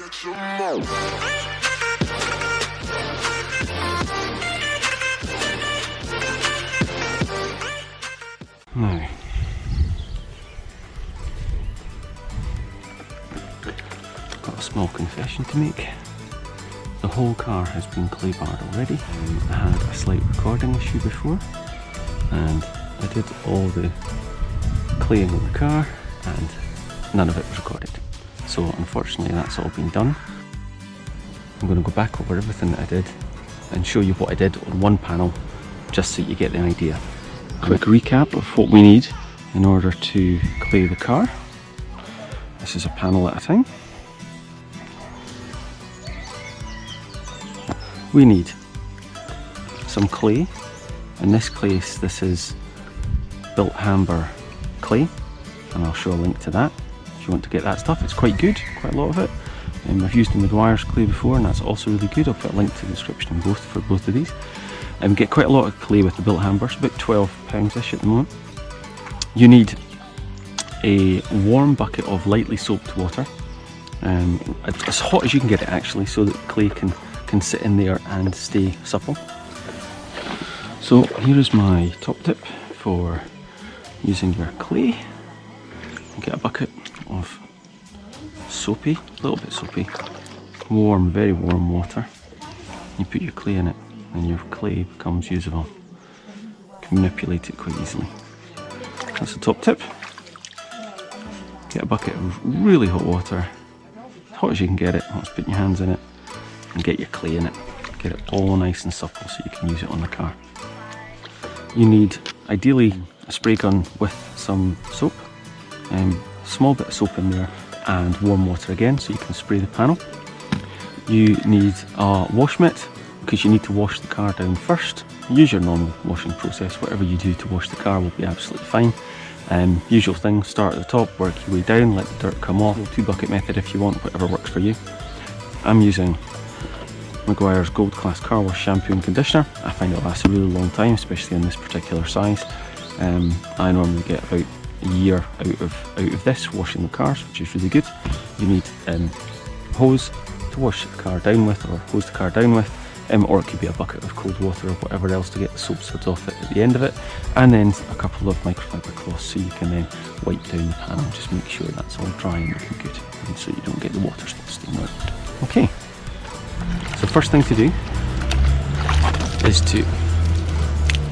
Now, got a small confession to make. The whole car has been clay barred already. I had a slight recording issue before, and I did all the claying in the car and none of it was recorded. So unfortunately that's all been done. I'm going to go back over everything that I did and show you what I did on one panel, just so you get the idea. Quick recap of what we need in order to clay the car. This is a panel at a time. We need some clay. In this case, this is built Hamber clay, and I'll show a link to that if you want to get that stuff. It's quite good, quite a lot of it. I've used the Maguire's clay before, and that's also really good. I'll put a link to the description for both of these. Get quite a lot of clay with the built Hambers, about £12-ish at the moment. You need a warm bucket of lightly soaped water, as hot as you can get it actually, so that the clay can sit in there and stay supple. So here is my top tip for using your clay. Get a bucket of soapy, a little bit soapy, warm, very warm water. You put your clay in it and your clay becomes usable. You can manipulate it quite easily. That's the top tip. Get a bucket of really hot water, as hot as you can get it, just put your hands in it and get your clay in it. Get it all nice and supple so you can use it on the car. You need ideally a spray gun with some soap, a small bit of soap in there and warm water again so you can spray the panel. You need a wash mitt because you need to wash the car down first. Use your normal washing process. Whatever you do to wash the car will be absolutely fine. Usual thing, start at the top, work your way down, let the dirt come off. 2-bucket method if you want, whatever works for you. I'm using Maguire's Gold Class Car Wash shampoo and conditioner. I find it lasts a really long time, especially in this particular size. I normally get about a year out of this washing the cars, which is really good. You need hose to wash the car down with, or hose the car down with, or it could be a bucket of cold water or whatever else to get the soap suds off it at the end of it, and then a couple of microfiber cloths so you can then wipe down the panel. Just make sure that's all dry and looking good, and so you don't get the water spots staying out. Okay, so first thing to do is to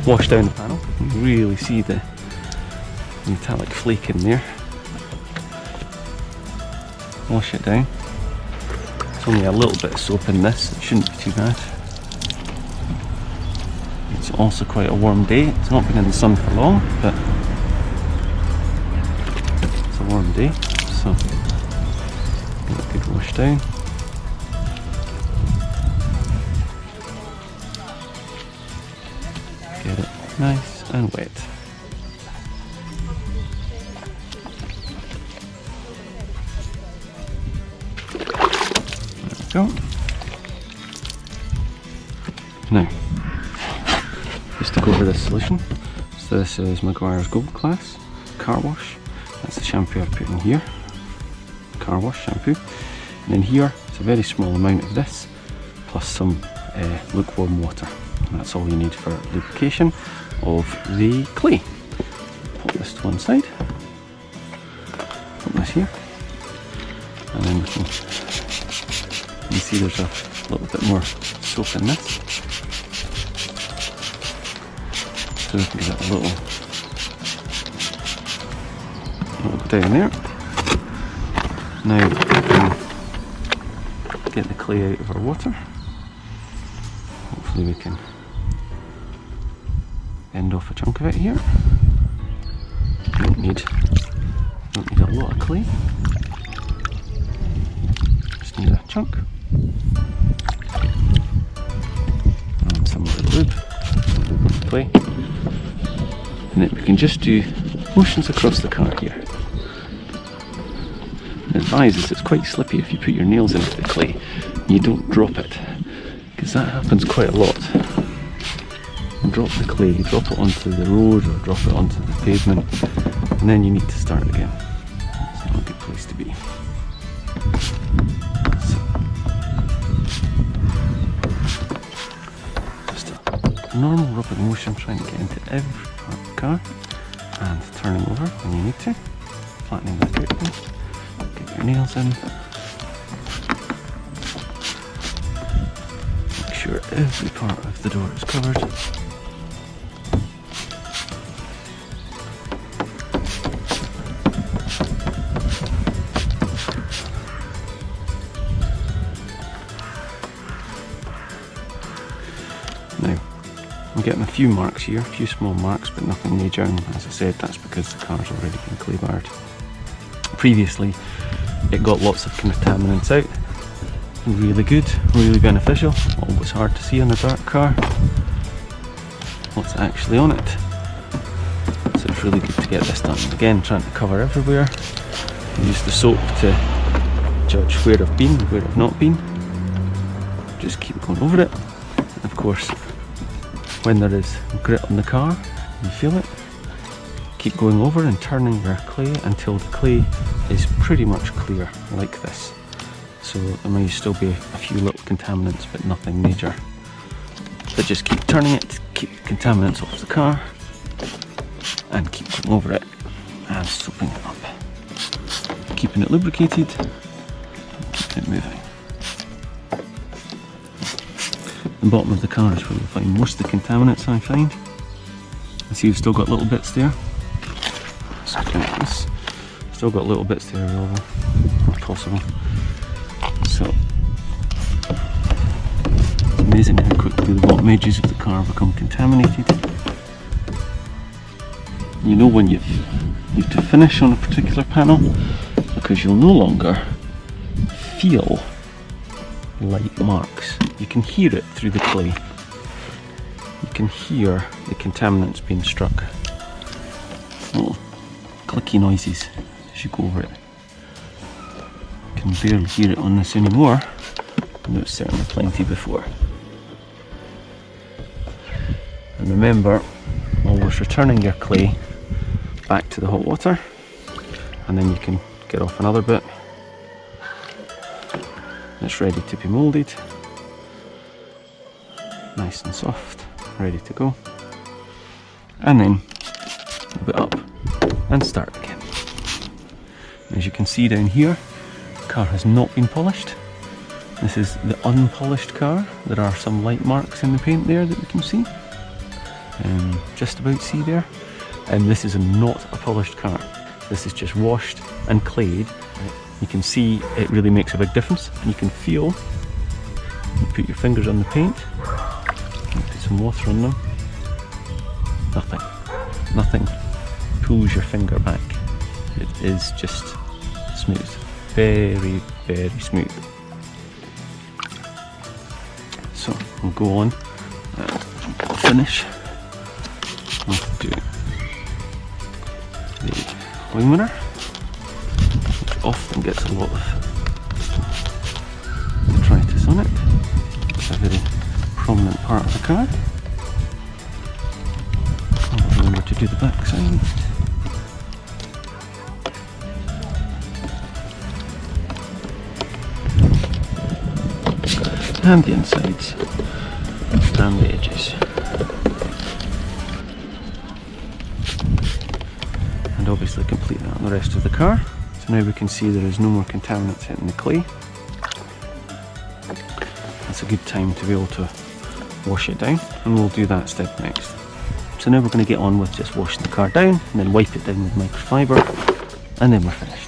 wash down the panel. You can really see the metallic flake in there. Wash it down. It's only a little bit of soap in this, it shouldn't be too bad. It's also quite a warm day. It's not been in the sun for long, but it's a warm day, so get a good wash down. Get it nice and wet. There we go. Now, just to go over this solution. So this is Maguire's Gold Class Car Wash. That's the shampoo I put in here. Car Wash shampoo. And then here, it's a very small amount of this, plus some lukewarm water. And that's all you need for lubrication of the clay. Pop this to one side. Put this here. And then we can, you see there's a little bit more soap in this. So we can get a little down there. Now we can get the clay out of our water. Hopefully we can end off a chunk of it here. Don't need a lot of clay. Just need a chunk. And some of the lube, clay. And then we can just do motions across the car here. Advises it's quite slippy if you put your nails into the clay. You don't drop it, because that happens quite a lot. You drop the clay, you drop it onto the road or drop it onto the pavement, and then you need to start again. It's not a good place to be. So normal rubbing motion, trying to get into every part of the car and turning over when you need to, flattening back out things, get your nails in, make sure every part of the door is covered. Now, I'm getting a few marks here, a few small marks, but nothing major, and as I said, that's because the car's already been clay barred. Previously, it got lots of contaminants out. Really good, really beneficial. Always hard to see on a dark car what's actually on it. So it's really good to get this done. Again, trying to cover everywhere. Use the soap to judge where I've been and where I've not been. Just keep going over it. And of course, when there is grit on the car, you feel it. Keep going over and turning your clay until the clay is pretty much clear, like this. So there may still be a few little contaminants, but nothing major. But just keep turning it, keep contaminants off the car, and keep going over it and soaping it up. Keeping it lubricated, and keeping it moving. The bottom of the car is where you'll find most of the contaminants, I find. I see you've still got little bits there. So this. Still got little bits there available, if possible. So it's amazing how quickly the bottom edges of the car become contaminated. You know when you have to finish on a particular panel, because you'll no longer feel light marks. You can hear it through the clay. You can hear the contaminants being struck. Little clicky noises as you go over it. You can barely hear it on this anymore, but there was certainly plenty before. And remember, always returning your clay back to the hot water, and then you can get off another bit. It's ready to be moulded. Nice and soft, ready to go. And then move it up and start again. As you can see down here, the car has not been polished. This is the unpolished car. There are some light marks in the paint there that we can see. Just about see there. And this is not a polished car. This is just washed and clayed. You can see it really makes a big difference. And you can feel, you put your fingers on the paint, you put some water on them, nothing pulls your finger back. It is just smooth, very, very smooth. So we'll go on and finish. We'll do the wing mirror, which often gets a lot of detritus on it. It's a very prominent part of the car. I'll remember to do the back side. And the insides and the edges. And obviously complete that on the rest of the car. So now we can see there is no more contaminants hitting the clay. That's a good time to be able to wash it down, and we'll do that step next. So now we're going to get on with just washing the car down and then wipe it down with microfiber, and then we're finished.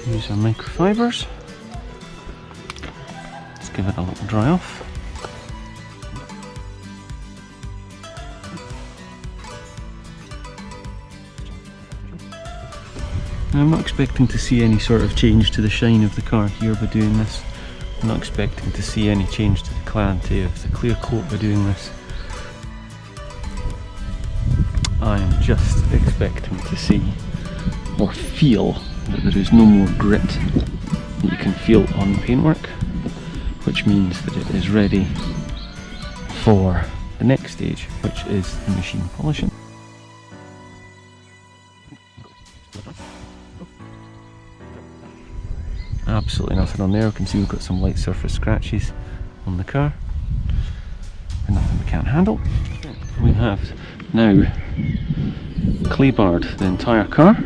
Use our microfibers. Let's give it a little dry off. Now, I'm not expecting to see any sort of change to the shine of the car here by doing this. I'm not expecting to see any change to the clarity of the clear coat by doing this. I am just expecting to see or feel that there is no more grit that you can feel on the paintwork, which means that it is ready for the next stage, which is the machine polishing. absolutely nothing on there. You can see we've got some light surface scratches on the car, and nothing we can't handle. We have now clay barred the entire car.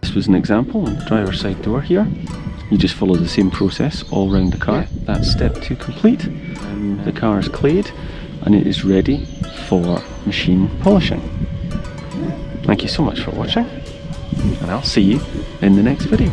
This was an example on the driver's side door here. You just follow the same process all round the car. That's step 2 complete. The car is clayed and it is ready for machine polishing. Thank you so much for watching, and I'll see you in the next video.